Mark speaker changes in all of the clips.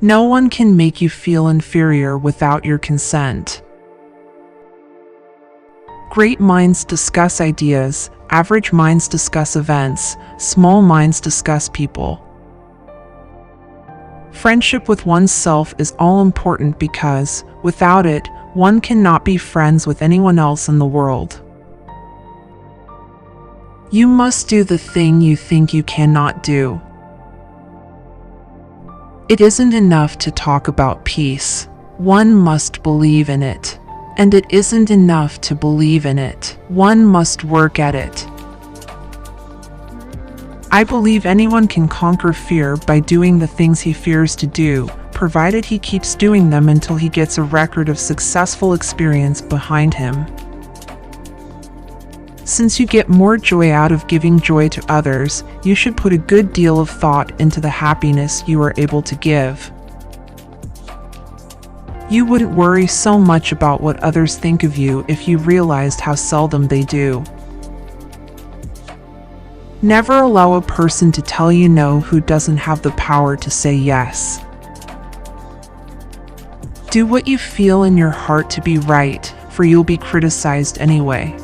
Speaker 1: No one can make you feel inferior without your consent. Great minds discuss ideas, average minds discuss events, small minds discuss people. Friendship with oneself is all important because, without it, one cannot be friends with anyone else in the world. You must do the thing you think you cannot do. It isn't enough to talk about peace. One must believe in it. And it isn't enough to believe in it. One must work at it. I believe anyone can conquer fear by doing the things he fears to do, provided he keeps doing them until he gets a record of successful experience behind him. Since you get more joy out of giving joy to others, you should put a good deal of thought into the happiness you are able to give. You wouldn't worry so much about what others think of you if you realized how seldom they do. Never allow a person to tell you no who doesn't have the power to say yes. Do what you feel in your heart to be right, for you'll be criticized anyway.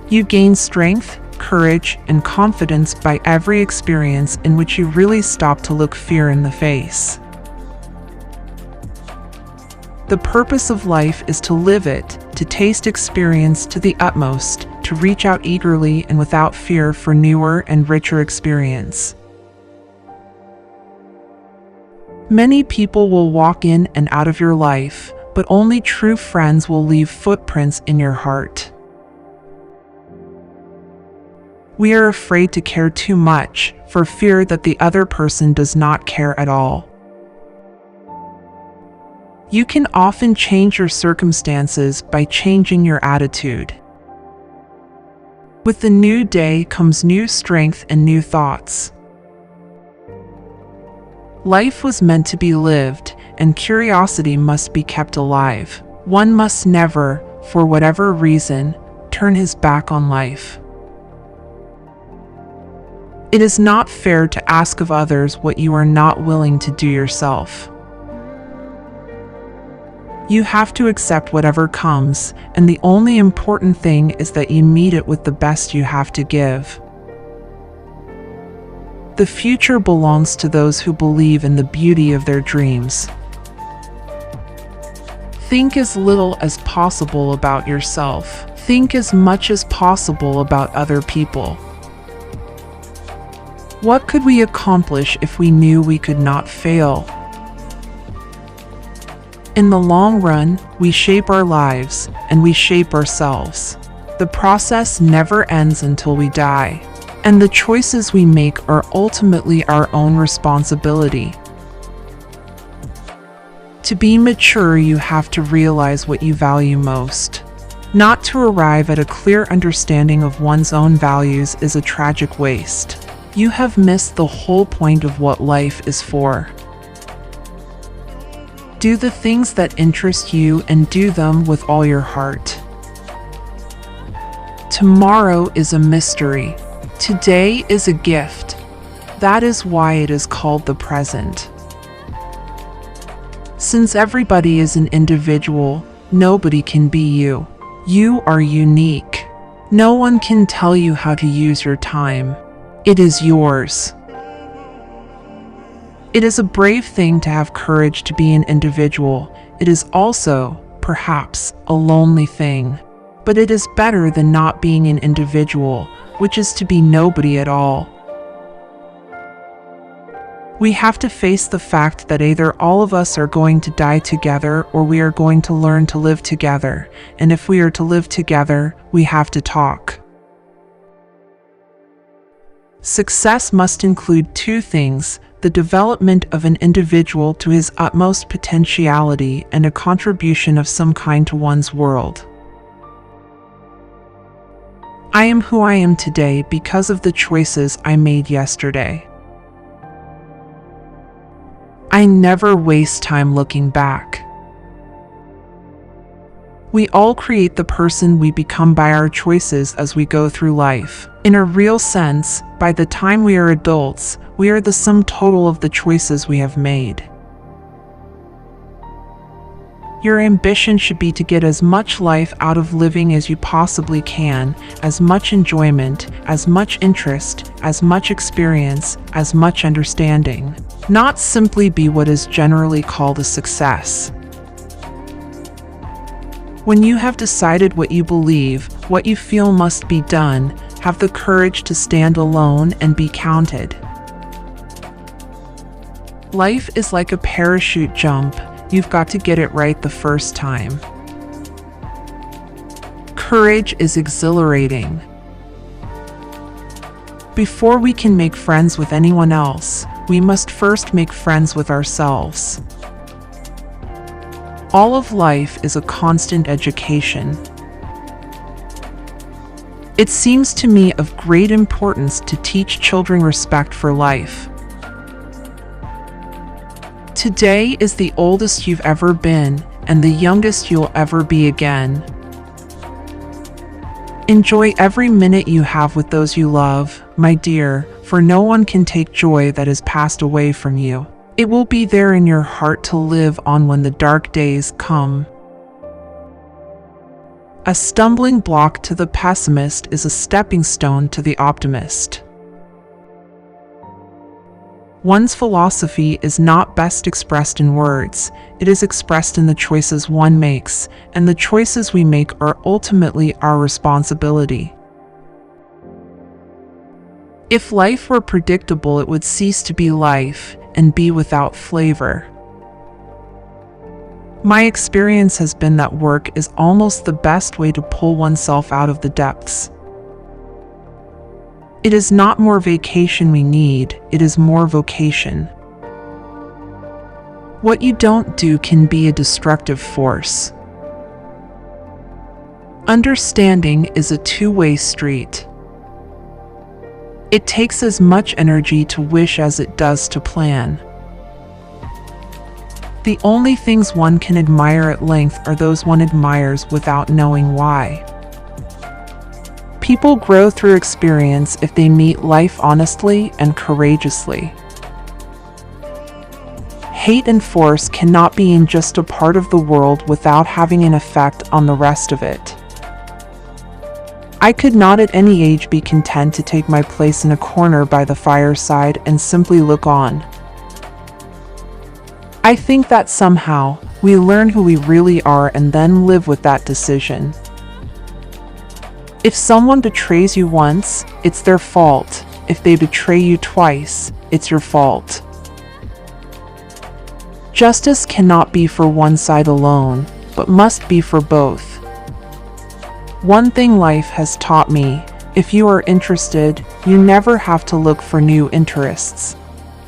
Speaker 1: You gain strength, courage, and confidence by every experience in which you really stop to look fear in the face. The purpose of life is to live it, to taste experience to the utmost, to reach out eagerly and without fear for newer and richer experience. Many people will walk in and out of your life, but only true friends will leave footprints in your heart. We are afraid to care too much, for fear that the other person does not care at all. You can often change your circumstances by changing your attitude. With the new day comes new strength and new thoughts. Life was meant to be lived, and curiosity must be kept alive. One must never, for whatever reason, turn his back on life. It is not fair to ask of others what you are not willing to do yourself. You have to accept whatever comes, and the only important thing is that you meet it with the best you have to give. The future belongs to those who believe in the beauty of their dreams. Think as little as possible about yourself. Think as much as possible about other people. What could we accomplish if we knew we could not fail? In the long run, we shape our lives, and we shape ourselves. The process never ends until we die, and the choices we make are ultimately our own responsibility. To be mature, you have to realize what you value most. Not to arrive at a clear understanding of one's own values is a tragic waste. You have missed the whole point of what life is for. Do the things that interest you and do them with all your heart. Tomorrow is a mystery. Today is a gift. That is why it is called the present. Since everybody is an individual, nobody can be you. You are unique. No one can tell you how to use your time. It is yours. It is a brave thing to have courage to be an individual. It is also, perhaps, a lonely thing. But it is better than not being an individual, which is to be nobody at all. We have to face the fact that either all of us are going to die together or we are going to learn to live together. And if we are to live together, we have to talk. Success must include two things: the development of an individual to his utmost potentiality and a contribution of some kind to one's world. I am who I am today because of the choices I made yesterday. I never waste time looking back. We all create the person we become by our choices as we go through life. In a real sense, by the time we are adults, we are the sum total of the choices we have made. Your ambition should be to get as much life out of living as you possibly can, as much enjoyment, as much interest, as much experience, as much understanding. Not simply be what is generally called a success. When you have decided what you believe, what you feel must be done, have the courage to stand alone and be counted. Life is like a parachute jump. You've got to get it right the first time. Courage is exhilarating. Before we can make friends with anyone else, we must first make friends with ourselves. All of life is a constant education. It seems to me of great importance to teach children respect for life. Today is the oldest you've ever been, and the youngest you'll ever be again. Enjoy every minute you have with those you love, my dear, for no one can take joy that has passed away from you. It will be there in your heart to live on when the dark days come. A stumbling block to the pessimist is a stepping stone to the optimist. One's philosophy is not best expressed in words, it is expressed in the choices one makes, and the choices we make are ultimately our responsibility. If life were predictable, it would cease to be life and be without flavor. My experience has been that work is almost the best way to pull oneself out of the depths. It is not more vacation we need, it is more vocation. What you don't do can be a destructive force. Understanding is a two-way street. It takes as much energy to wish as it does to plan. The only things one can admire at length are those one admires without knowing why. People grow through experience if they meet life honestly and courageously. Hate and force cannot be in just a part of the world without having an effect on the rest of it. I could not at any age be content to take my place in a corner by the fireside and simply look on. I think that somehow, we learn who we really are and then live with that decision. If someone betrays you once, it's their fault. If they betray you twice, it's your fault. Justice cannot be for one side alone, but must be for both. One thing life has taught me, if you are interested, you never have to look for new interests.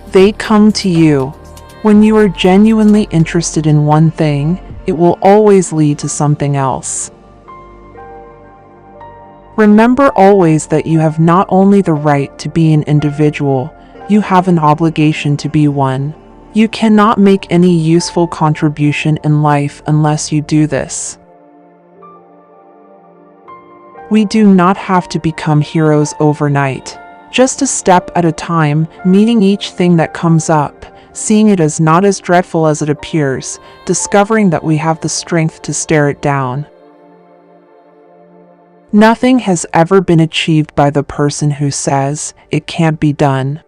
Speaker 1: They come to you. When you are genuinely interested in one thing, it will always lead to something else. Remember always that you have not only the right to be an individual, you have an obligation to be one. You cannot make any useful contribution in life unless you do this. We do not have to become heroes overnight. Just a step at a time, meeting each thing that comes up, seeing it as not as dreadful as it appears, discovering that we have the strength to stare it down. Nothing has ever been achieved by the person who says, "It can't be done."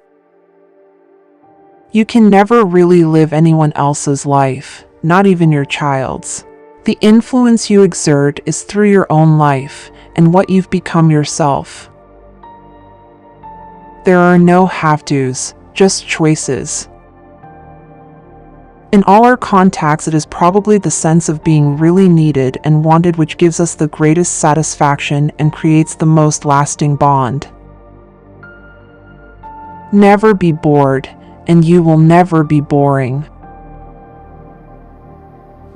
Speaker 1: You can never really live anyone else's life, not even your child's. The influence you exert is through your own life, and what you've become yourself. There are no have-tos, just choices. In all our contacts, it is probably the sense of being really needed and wanted which gives us the greatest satisfaction and creates the most lasting bond. Never be bored, and you will never be boring.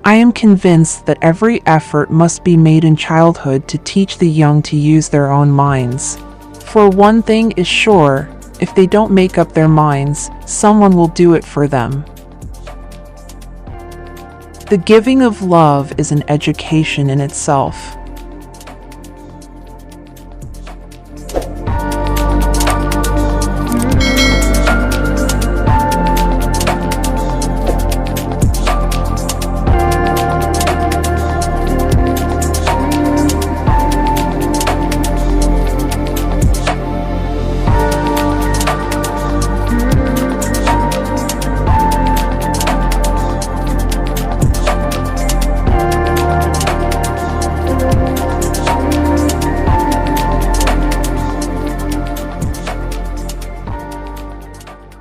Speaker 1: I am convinced that every effort must be made in childhood to teach the young to use their own minds. For one thing is sure, if they don't make up their minds, someone will do it for them. The giving of love is an education in itself.